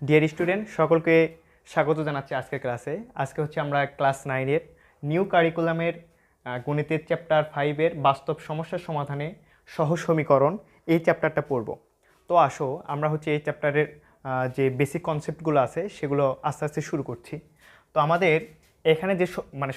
Dear student, সকলকে স্বাগত জানাচ্ছি আজকের ক্লাসে। আজকে হচ্ছে আমরা ক্লাস 9-এর নিউ কারিকুলামের গণিতের চ্যাপ্টার 5-এর বাস্তব সমস্যার সমাধানে সহজ সমীকরণ এই চ্যাপ্টারটা পড়ব। তো আসো আমরা হচ্ছে এই চ্যাপ্টারের যে বেসিক কনসেপ্টগুলো আছে সেগুলো আস্তে আস্তে শুরু করছি। তো আমাদের এখানে যে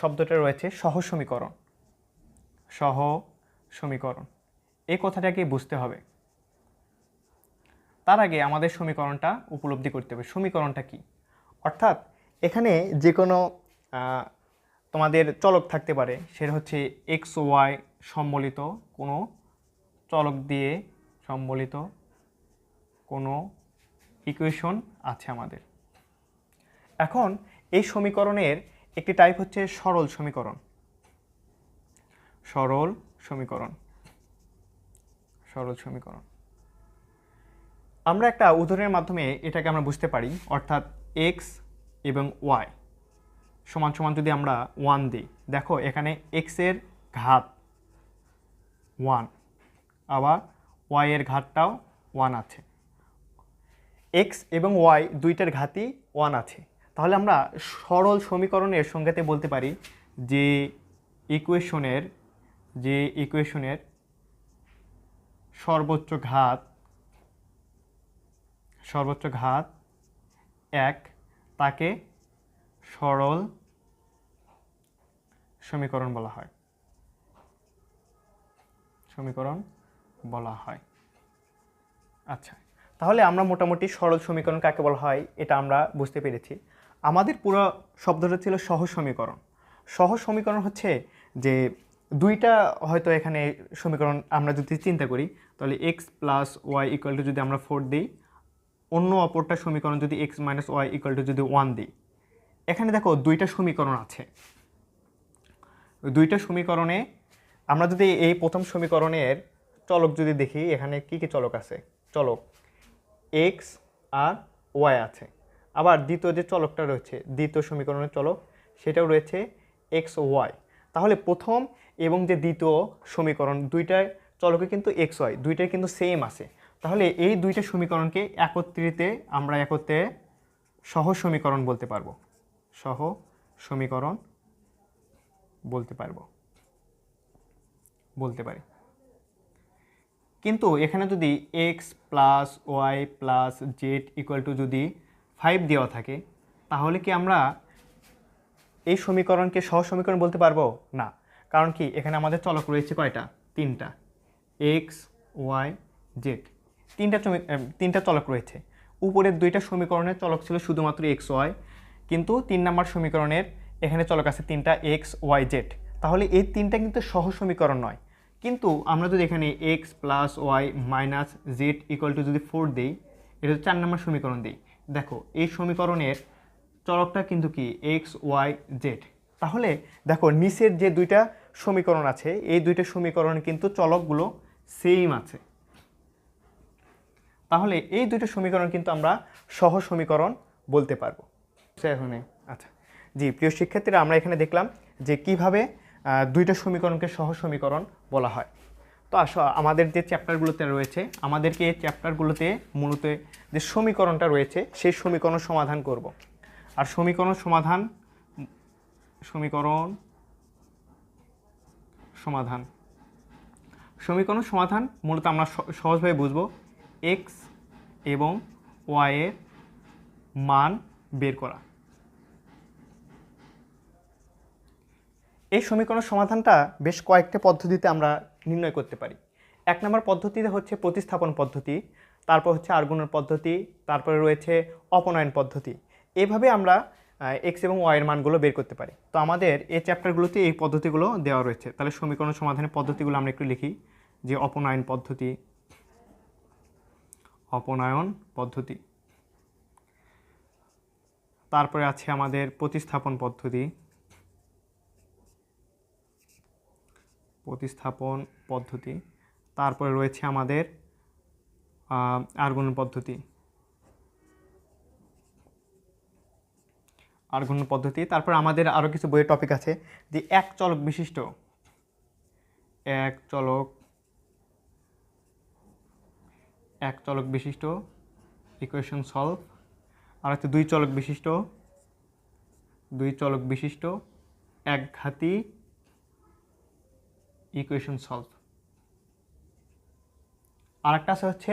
শব্দটা রয়েছে সহজ সমীকরণ, সমীকরণ এই কথাটাকে বুঝতে হবে। তার আগে আমাদের সমীকরণটা উপলব্ধি করতে হবে সমীকরণটা কি। অর্থাৎ এখানে যে কোনো তোমাদের চলক থাকতে পারে, সেটা হচ্ছে এক্স ওয়াই সম্বলিত কোনো চলক দিয়ে সম্বলিত কোনো ইকুয়েশন আছে আমাদের। এখন এই সমীকরণের একটি টাইপ হচ্ছে সরল সমীকরণ। সরল সমীকরণ আমরা একটা উদাহরণের মাধ্যমে এটাকে আমরা বুঝতে পারি। অর্থাৎ এক্স এবং ওয়াই সমান সমান যদি আমরা 1 দিই, দেখো এখানে এক্সের ঘাত 1, আবার ওয়াই এর ঘাতটাও 1 আছে। এক্স এবং ওয়াই দুইটার ঘাতই 1 আছে। তাহলে আমরা সরল সমীকরণের সংজ্ঞাতে বলতে পারি যে ইকুয়েশনের সর্বোচ্চ ঘাত 1 তাকে সরল সমীকরণ বলা হয়। আচ্ছা, তাহলে আমরা মোটামুটি সরল সমীকরণ কাকে বলা হয় এটা আমরা বুঝতে পেরেছি। আমাদের পুরো শব্দটা ছিল সহজ সমীকরণ। সহজ সমীকরণ হচ্ছে যে দুইটা হয়তো এখানে সমীকরণ আমরা যদি চিন্তা করি, তাহলে X plus Y equal to যদি আমরা 4 দিই, অন্য অপরটা সমীকরণ যদি X minus Y equal to যদি 1 দিই, এখানে দেখো দুইটা সমীকরণ আছে। দুইটা সমীকরণে আমরা যদি এই প্রথম সমীকরণের চলক যদি দেখি, এখানে কি কি চলক আছে, চলক এক্স আর ওয়াই আছে। আবার দ্বিতীয় যে চলকটা রয়েছে, দ্বিতীয় সমীকরণের চলক, সেটাও রয়েছে এক্স ও ওয়াই। তাহলে প্রথম এবং যে দ্বিতীয় সমীকরণ দুইটার চলকে কিন্তু এক্স ওয়াই দুইটাই কিন্তু সেম আছে। তাহলে এই দুইটা সমীকরণকে আমরা একত্রে সহজ সমীকরণ বলতে পারবো। বলতে পারি। কিন্তু এখানে যদি X plus Y plus Z equal to যদি 5 দেওয়া থাকে, তাহলে কি আমরা এই সমীকরণকে সহজ সমীকরণ বলতে পারবো না? কারণ কি এখানে আমাদের চলক রয়েছে কয়টা? 3টা, এক্স ওয়াই জেড, তিনটা চলক রয়েছে। উপরের দুইটা সমীকরণের চলক ছিল শুধুমাত্র এক্স ওয়াই, কিন্তু 3 নম্বর সমীকরণের এখানে চলক আছে 3টা, এক্স ওয়াই জেড। তাহলে এই 3টা কিন্তু সহজ সমীকরণ নয়। কিন্তু আমরা যদি এখানে X plus Y minus Z equal to যদি 4 দিই, এটা 4 নম্বর সমীকরণ দিই, দেখো এই সমীকরণের চলকটা কিন্তু কি এক্স ওয়াই জেড। তাহলে দেখো নিচের যে দুইটা সমীকরণ আছে, এই দুইটা সমীকরণ কিন্তু চলকগুলো সেম আছে। তাহলে এই দুইটা সমীকরণ কিন্তু আমরা সহজ সমীকরণ বলতে পারবো। আচ্ছা জি, প্রিয় শিক্ষার্থীরা, আমরা এখানে দেখলাম যে কিভাবে দুইটা সমীকরণকে সহজ সমীকরণ বলা হয়। তো আসো আমাদের যে চ্যাপ্টারগুলোতে রয়েছে, আমাদেরকে এই চ্যাপ্টারগুলোতে মূলত যে সমীকরণটা রয়েছে সেই সমীকরণ সমাধান করব। আর সমীকরণ সমাধান মূলত আমরা সহজভাবে বুঝবো এক্স এবং ওয়াই এর মান বের করা। এই সমীকরণ সমাধানটা বেশ কয়েকটা পদ্ধতিতে আমরা নির্ণয় করতে পারি। 1 নম্বর পদ্ধতিতে হচ্ছে প্রতিস্থাপন পদ্ধতি, তারপর হচ্ছে আর্গুণের পদ্ধতি, তারপরে রয়েছে অপনয়ন পদ্ধতি। এভাবে আমরা এক্স এবং ওয়াই এর মানগুলো বের করতে পারি। তো আমাদের এই চ্যাপ্টারগুলোতে এই পদ্ধতিগুলো দেওয়া রয়েছে। তাহলে সমীকরণ সমাধানের পদ্ধতিগুলো আমরা একটু লিখি, যে অপনয়ন পদ্ধতি, তারপরে আছে আমাদের প্রতিস্থাপন পদ্ধতি, তারপরে রয়েছে আমাদের আর্গুণ পদ্ধতি, তারপর আমাদের আরও কিছু বইয়ের টপিক আছে যে এক চলক বিশিষ্ট ইকুয়েশন সলভ। আর হচ্ছে দুই চলক বিশিষ্ট একঘাতী ইকুয়েশন সলভ। আর একটা আছে হচ্ছে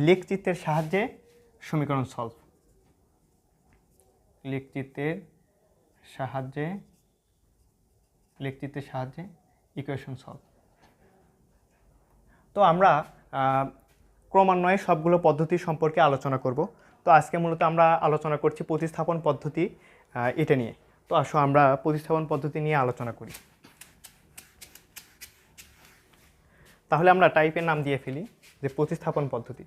লেখচিত্রের সাহায্যে সমীকরণ সলভ। লেখচিত্রের সাহায্যে ইকুয়েশন সলভ। তো আমরা ক্রমান্বয়ে সবগুলো পদ্ধতি সম্পর্কে আলোচনা করব। তো আজকে মূলত আমরা আলোচনা করছি প্রতিস্থাপন পদ্ধতি, এটা নিয়ে। তো আসো আমরা প্রতিস্থাপন পদ্ধতি নিয়ে আলোচনা করি। তাহলে আমরা টাইপের নাম দিয়ে ফেলি যে প্রতিস্থাপন পদ্ধতি।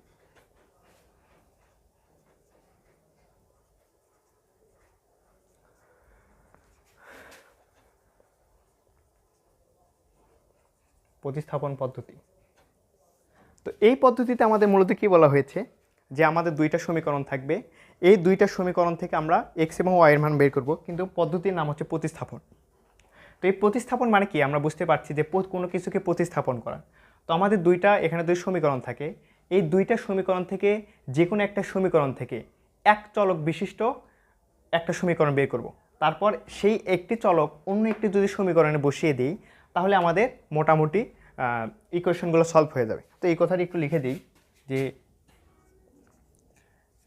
প্রতিস্থাপন পদ্ধতি। তো এই পদ্ধতিতে আমাদের মূলত কি বলা হয়েছে যে আমাদের দুইটা সমীকরণ থাকবে, এই দুইটা সমীকরণ থেকে আমরা এক্স এবং ওয়াই এর মান বের করব, কিন্তু পদ্ধতির নাম হচ্ছে প্রতিস্থাপন। তো এই প্রতিস্থাপন মানে কি আমরা বুঝতে পারছি যে কোনো কিছুকে প্রতিস্থাপন করা। তো আমাদের এখানে দুই সমীকরণ থাকে, এই দুইটা সমীকরণ থেকে যে কোনো একটা সমীকরণ থেকে এক চলক বিশিষ্ট একটা সমীকরণ বের করব। তারপর সেই একটি চলক অন্য একটি যদি সমীকরণে বসিয়ে দিই তাহলে আমাদের মোটামুটি ইকুয়েশনগুলো সলভ হয়ে যাবে। তো এই কথাটি একটু লিখে দিই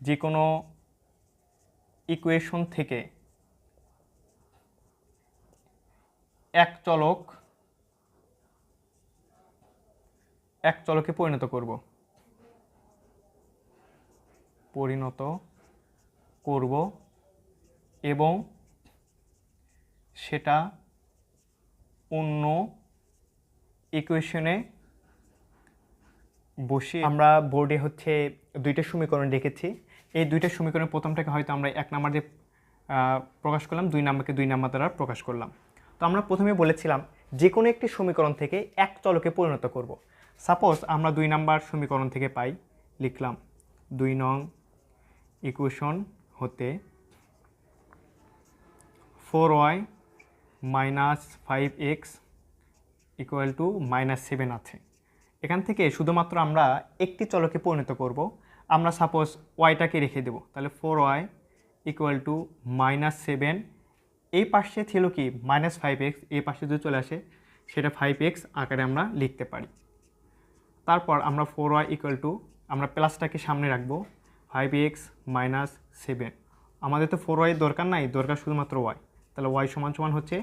যে কোনো ইকুয়েশন থেকে এক চলকে পরিণত করব এবং সেটা অন্য ইকুয়েশনে বসিয়ে আমরা বোর্ডে হচ্ছে দুইটা সমীকরণ রেখেছি। এই দুইটা সমীকরণের প্রথমটাকে হয়তো আমরা 1 নাম্বার দিয়ে প্রকাশ করলাম, 2 নাম্বারকে 2 নাম্বার দ্বারা প্রকাশ করলাম। তো আমরা প্রথমে বলেছিলাম যে কোনো একটি সমীকরণ থেকে এক চলকে পরিণত করব। সাপোজ আমরা 2 নাম্বার সমীকরণ থেকে পাই, লিখলাম 2 নং ইকুয়েশন হতে 4y minus 5x equal to -7 আছে। এখান থেকে শুধুমাত্র আমরা একটি চলকে পরিণত করব। আমরা সাপোজ ওয়াইটাকে রেখে দেব, তাহলে 4y ইকুয়াল টু -7, এই পাশে ছিল কি -5x, এই পাশে যদি চলে আসে সেটা 5x আকারে আমরা লিখতে পারি। তারপর আমরা 4y ইকুয়াল টু আমরা প্লাসটাকে সামনে রাখবো, 5x -7। আমাদের তো 4y দরকার নাই, দরকার শুধুমাত্র y, তাহলে y সমান সমান হচ্ছে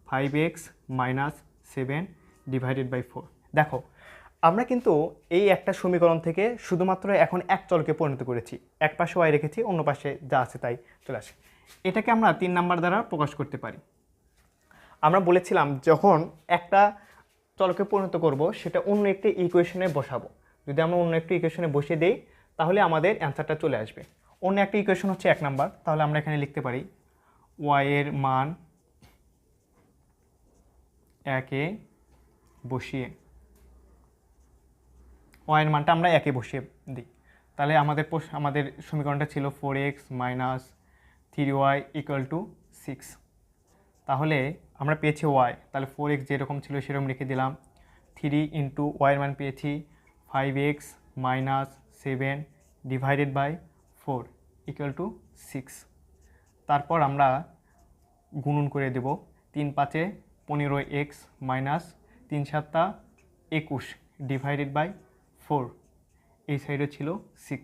5x -7 ডিভাইডেড বাই 4। দেখো আমরা কিন্তু এই একটা সমীকরণ থেকে শুধুমাত্র এখন এক চলকে পরিণত করেছি, এক পাশে y রেখেছি, অন্য পাশে যা আছে তাই চলে আসে। এটাকে আমরা 3 নাম্বার দ্বারা প্রকাশ করতে পারি। আমরা বলেছিলাম যখন একটা চলকে পরিণত করব সেটা অন্য একটি ইকুয়েশনে বসাবো। যদি আমরা অন্য একটি ইকুয়েশনে বসিয়ে দেই তাহলে আমাদের অ্যান্সারটা চলে আসবে। অন্য একটা ইকুয়েশন হচ্ছে 1 নাম্বার, তাহলে আমরা এখানে লিখতে পারি y এর মান 1-এ বসিয়ে, y এর মানটা আমরা 1-এ বসিয়ে দিই, তাহলে আমাদের সমীকরণটা ছিল 4x - 3y ইকুয়াল টু 6। তাহলে আমরা পেয়েছি y, তাহলে 4x যেরকম ছিল সেরকম রেখে দিলাম, 3 ইন্টু y এর মান পেয়েছি 5x -7 divided by 4 equal two 6। তারপর আমরা গুণন করে দেব, 3-5 15x মাইনাস 3-7 21 ডিভাইডেড বাই 4, এই সাইডে ছিল 6।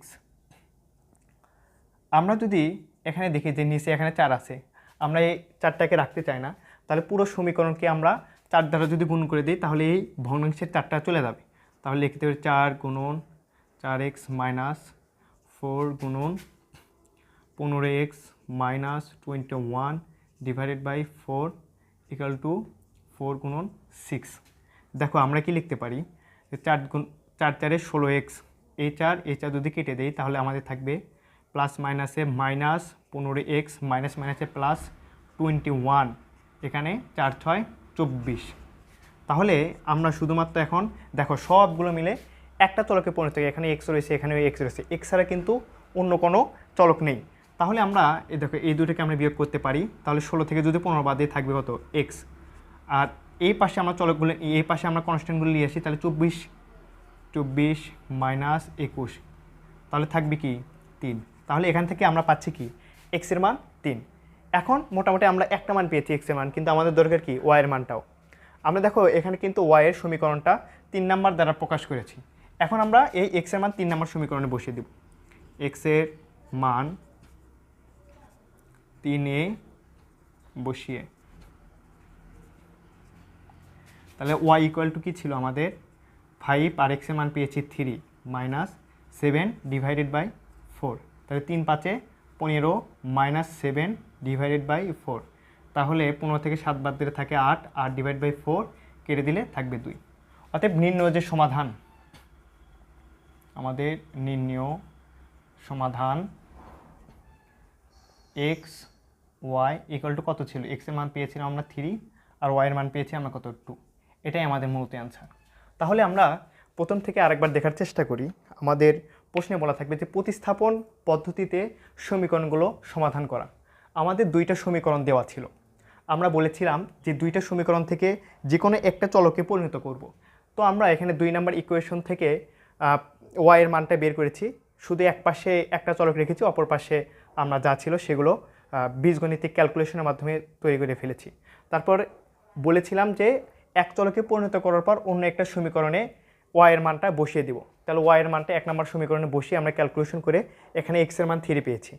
আমরা যদি এখানে দেখি যে নিচে এখানে 4 আছে, আমরা এই 4টাকে রাখতে চাই না, তাহলে পুরো সমীকরণকে আমরা 4 দ্বারা যদি গুণ করে দিই তাহলে এই ভগ্নাংশের 4টা চলে যাবে। তাহলে লিখতে পারি 4 গুণন 4x - 4 গুণন 15x - 21 divided by 4 equal two 4 গুণন 6। দেখো আমরা কি লিখতে পারি, 4 4 16x, এই 4 যদি কেটে দেই তাহলে আমাদের থাকবে প্লাস মাইনাসে মাইনাস 15x মাইনাস মাইনাসে প্লাস 21, এখানে 4-6 24। তাহলে আমরা শুধুমাত্র এখন দেখো সবগুলো মিলে একটা চলকে পরিণত হবে। এখানে x রয়েছে, এখানে x রয়েছে, x ছাড়া কিন্তু অন্য কোনো চলক নেই। তাহলে আমরা দেখো এই দুটোকে আমরা বিয়োগ করতে পারি, তাহলে 16 থেকে যদি 15 বাদ দিয়ে থাকবে কত x। আর এই পাশে আমরা চলকগুলো, এই পাশে আমরা কনস্ট্যান্টগুলো নিয়ে আসি, তাহলে 24 - 21, তাহলে থাকবে কি 3। তাহলে এখান থেকে আমরা পাচ্ছি কি এক্স এর মান 3। এখন মোটামুটি আমরা একটা মান পেয়েছি এক্স এর মান, কিন্তু আমাদের দরকার কি ওয়াই এর মানটাও। আমরা দেখো এখানে কিন্তু ওয়াই এর সমীকরণটা 3 নাম্বার দ্বারা প্রকাশ করেছি। এখন আমরা এই এক্স এর মান 3 নাম্বার সমীকরণে বসিয়ে দেব। এক্স এর মান 3-এ বসিয়ে, তাহলে ওয়াই ইকুয়াল টু কী ছিল আমাদের 5, আর এক্স এর মান পেয়েছি 3 মাইনাস 7 ডিভাইডেড বাই 4। তাহলে 3 5 15 মাইনাস 7 ডিভাইডেড বাই 4। তাহলে 15 থেকে 7 বাদ দিলে থাকে 8, আর ডিভাইড বাই 4 কেটে দিলে থাকবে 2। অতএব নির্ণয় যে সমাধান, আমাদের নির্ণয় সমাধান এক্স ওয়াই ইকুয়াল টু কত ছিল, এক্স এর মান পেয়েছিলাম আমরা 3 আর ওয়াই এর মান পেয়েছি আমরা কত 2। এটাই আমাদের মূলত অ্যান্সার। তাহলে আমরা প্রথম থেকে আরেকবার দেখার চেষ্টা করি। আমাদের প্রশ্নে বলা থাকবে যে প্রতিস্থাপন পদ্ধতিতে সমীকরণগুলো সমাধান করা। আমাদের 2টা সমীকরণ দেওয়া ছিল। আমরা বলেছিলাম যে 2টা সমীকরণ থেকে যে কোনো একটা চলকে পরিণত করব। তো আমরা এখানে 2 নম্বর ইকুয়েশন থেকে ওয়াই এর মানটা বের করেছি। শুধু এক পাশে একটা চলক রেখেছি, অপর পাশে আমরা যা ছিল সেগুলো বীজগণিতিক ক্যালকুলেশনের মাধ্যমে তৈরি করে ফেলেছি। তারপর বলেছিলাম যে এক চলকে পরিণত করার পর অন্য একটা সমীকরণে ওয়াই এর মানটা বসিয়ে দিব। তাহলে ওয়াই এর মানটা 1 নম্বর সমীকরণে বসিয়ে আমরা ক্যালকুলেশন করে এখানে এক্স এর মান 3 পেয়েছি।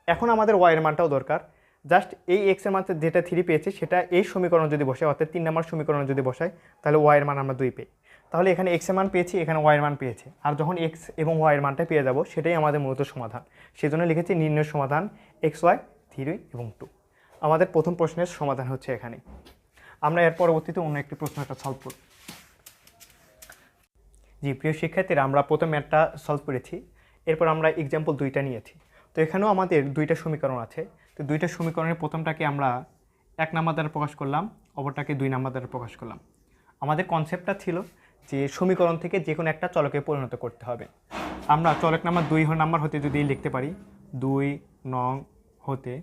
এখন আমাদের ওয়াই এর মানটাও দরকার। জাস্ট এই এক্স এর মান যেটা 3 পেয়েছি সেটা এই সমীকরণ যদি বসাই, অর্থাৎ 3 নম্বর সমীকরণে যদি বসাই, তাহলে ওয়াই এর মান আমরা 2 পাই। তাহলে এখানে এক্স এর মান পেয়েছি, এখানে ওয়াই এর মান পেয়েছি। আর যখন এক্স এবং ওয়াই এর মানটা পেয়ে যাব, সেটাই আমাদের মূলত সমাধান। সেজন্য লিখেছি নির্ণয় সমাধান এক্স ওয়াই 3 এবং 2। আমাদের প্রথম প্রশ্নের সমাধান হচ্ছে এখানে। আমরা এর পরবর্তীতে অন্য একটি প্রশ্নটা সলভ করব। জি প্রিয় শিক্ষার্থীরা, আমরা প্রথম ম্যাথটা সলভ করেছি, এরপর আমরা এক্সাম্পল 2টা নিয়েছি। তো এখানেও আমাদের 2টা সমীকরণ আছে। তো 2টা সমীকরণের প্রথমটাকে আমরা 1 নাম্বার দ্বারা প্রকাশ করলাম, অপরটাকে 2 নাম্বার দ্বারা প্রকাশ করলাম। আমাদের কনসেপ্টটা ছিল যে সমীকরণ থেকে যে কোনো একটা চলকে পরিণত করতে হবে। আমরা চলক নাম্বার 2 নাম্বার হতে যদি লিখতে পারি, 2 নং হতে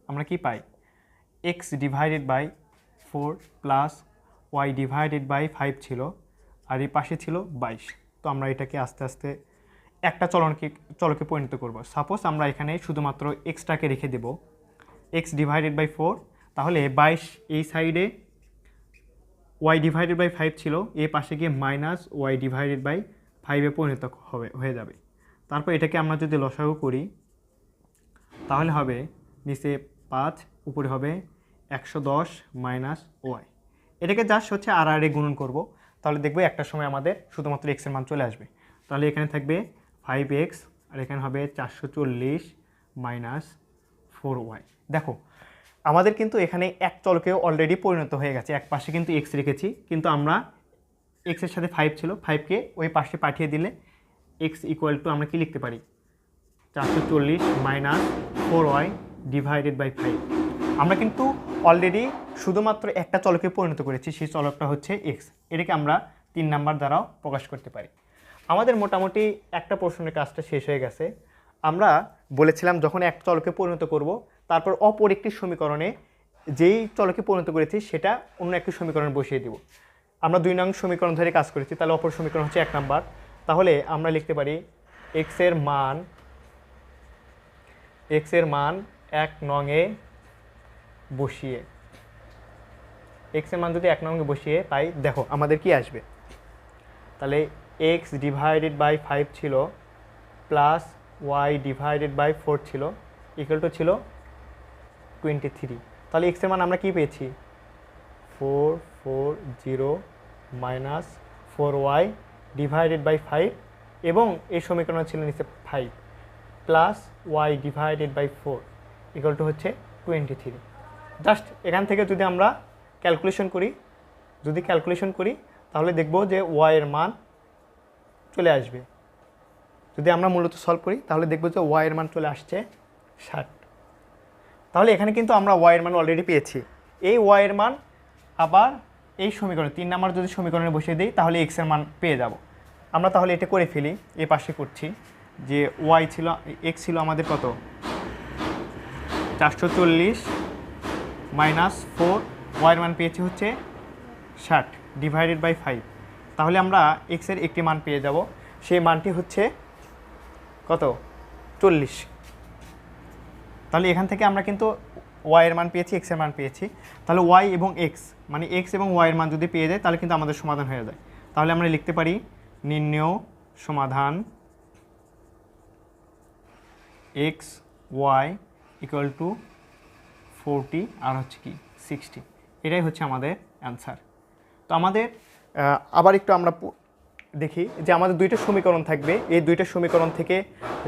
আমরা কি পাই, x divided by 4 plus Y divided by 5 ছিল, আর এই পাশে ছিল 22। তো আমরা এটাকে আস্তে আস্তে একটা চলকে পরিণত করব। সাপোজ আমরা এখানে শুধুমাত্র এক্সটাকে রেখে দেব, এক্স ডিভাইডেড বাই 4, তাহলে 22 এই সাইডে ওয়াই ডিভাইডেড বাই 5 ছিল, এই পাশে গিয়ে মাইনাস ওয়াই ডিভাইডেড বাই 5-এ পরিণত হয়ে যাবে। তারপর এটাকে আমরা যদি লসাগু করি, তাহলে হবে নিচে 5, উপরে হবে 110 মাইনাস ওয়াই। এটাকে জাস্ট হচ্ছে আর গুণন করব, তাহলে দেখবো একটা সময় আমাদের শুধুমাত্র এক্সের মান চলে আসবে। তাহলে এখানে থাকবে 5x, আর এখানে হবে 440 মাইনাস 4y। দেখো আমাদের কিন্তু এখানে এক চলকেও অলরেডি পরিণত হয়ে গেছে। এক পাশে কিন্তু এক্স রেখেছি, কিন্তু আমরা এক্সের সাথে 5 ছিল, 5কে ওই পাশে পাঠিয়ে দিলে এক্স ইকুয়াল টু আমরা কি লিখতে পারি, 440 মাইনাস 4y ডিভাইডেড বাই 5। আমরা কিন্তু অলরেডি শুধুমাত্র একটা চলকে পরিণত করেছি, সেই চলকটা হচ্ছে এক্স। এটাকে আমরা 3 নাম্বার দ্বারাও প্রকাশ করতে পারি। আমাদের মোটামুটি একটা প্রশ্নের কাজটা শেষ হয়ে গেছে। আমরা বলেছিলাম যখন এক চলকে পরিণত করব, তারপর অপর একটি সমীকরণে যেই চলকে পরিণত করেছি সেটা অন্য একটি সমীকরণে বসিয়ে দিব। আমরা 2 নং সমীকরণ ধরে কাজ করেছি, তাহলে অপর সমীকরণ হচ্ছে 1 নাম্বার। তাহলে আমরা লিখতে পারি এক্স এর মান 1 নংয়ে বসিয়ে, এক্স এর মান যদি 1 নংয়ে বসিয়ে পাই, দেখো আমাদের কি আসবে, তাহলে এক্স ডিভাইডেড বাই 5 ছিল প্লাস ওয়াই ডিভাইডেড বাই 4 ছিল, ইকুয়াল টু ছিল 23। তাহলে এক্স এর মান আমরা কি পেয়েছি, 440 মাইনাস 4y ডিভাইডেড বাই 5, এবং এই সমীকরণ ছিল নিচে 5 plus Y divided by 4 equal to হচ্ছে 23। জাস্ট এখান থেকে যদি আমরা ক্যালকুলেশন করি, তাহলে দেখব যে ওয়াই এর মান চলে আসবে। যদি আমরা মূলত সলভ করি, তাহলে দেখব যে ওয়াই এর মান চলে আসছে 60। তাহলে এখানে কিন্তু আমরা ওয়াই এর মান অলরেডি পেয়েছি। এই ওয়াই এর মান আবার এই সমীকরণে 3 নাম্বার যদি সমীকরণে বসিয়ে দিই, তাহলে এক্স এর মান পেয়ে যাব। আমরা তাহলে এটা করে ফেলি, এই পাশে করছি যে ওয়াই ছিল, এক্স ছিল আমাদের কত, 440 মাইনাস 4, ওয়াই এর মান পেয়েছি হচ্ছে 60 ডিভাইডেড বাই 5। তাহলে আমরা এক্সের একটি মান পেয়ে যাব, সেই মানটি হচ্ছে কত, 40। তাহলে এখান থেকে আমরা কিন্তু ওয়াই এর মান পেয়েছি, এক্স এর মান পেয়েছি। তাহলে ওয়াই এবং এক্স মানে এক্স এবং ওয়াই এর মান যদি পেয়ে যায় তাহলে কিন্তু আমাদের সমাধান হয়ে যায়। তাহলে আমরা লিখতে পারি নির্ণেয় সমাধান এক্স ওয়াই ইকুয়াল টু 40 আর হচ্ছে কি 60। এটাই হচ্ছে আমাদের অ্যান্সার। তো আমাদের আবার একটু আমরা দেখি যে আমাদের দুইটা সমীকরণ থাকবে, এই দুইটা সমীকরণ থেকে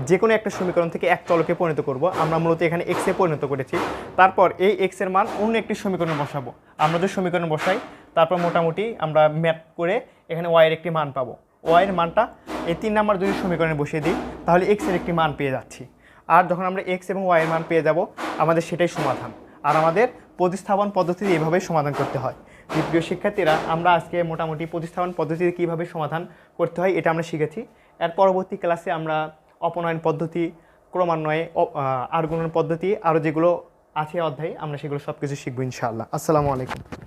যে কোনো একটা সমীকরণ থেকে এক চলকে পরিণত করব। আমরা মূলত এখানে এক্সে পরিণত করেছি, তারপর এই এক্স এর মান অন্য একটি সমীকরণে বসাবো। আমরা যদি সমীকরণ বসাই তারপর মোটামুটি আমরা ম্যাথ করে এখানে ওয়াইয়ের একটি মান পাবো। ওয়াইয়ের মানটা এই 3 নাম্বার যদি সমীকরণে বসিয়ে দিই তাহলে এক্সের একটি মান পেয়ে যাচ্ছি। আর যখন আমরা এক্স এবং ওয়াইয়ের মান পেয়ে যাব আমাদের সেটাই সমাধান। আর আমাদের প্রতিস্থাপন পদ্ধতিতে এইভাবেই সমাধান করতে হয়। প্রিয় শিক্ষার্থীরা, আমরা আজকে মোটামুটি প্রতিস্থাপন পদ্ধতিতে কীভাবে সমাধান করতে হয় এটা আমরা শিখেছি। এর পরবর্তী ক্লাসে আমরা অপনয়ন পদ্ধতি, ক্রমান্বয়ে আর গুণন পদ্ধতি, আরও যেগুলো আছে অধ্যায়ে আমরা সেগুলো সব কিছু শিখবো ইনশাআল্লাহ। আসসালামু আলাইকুম।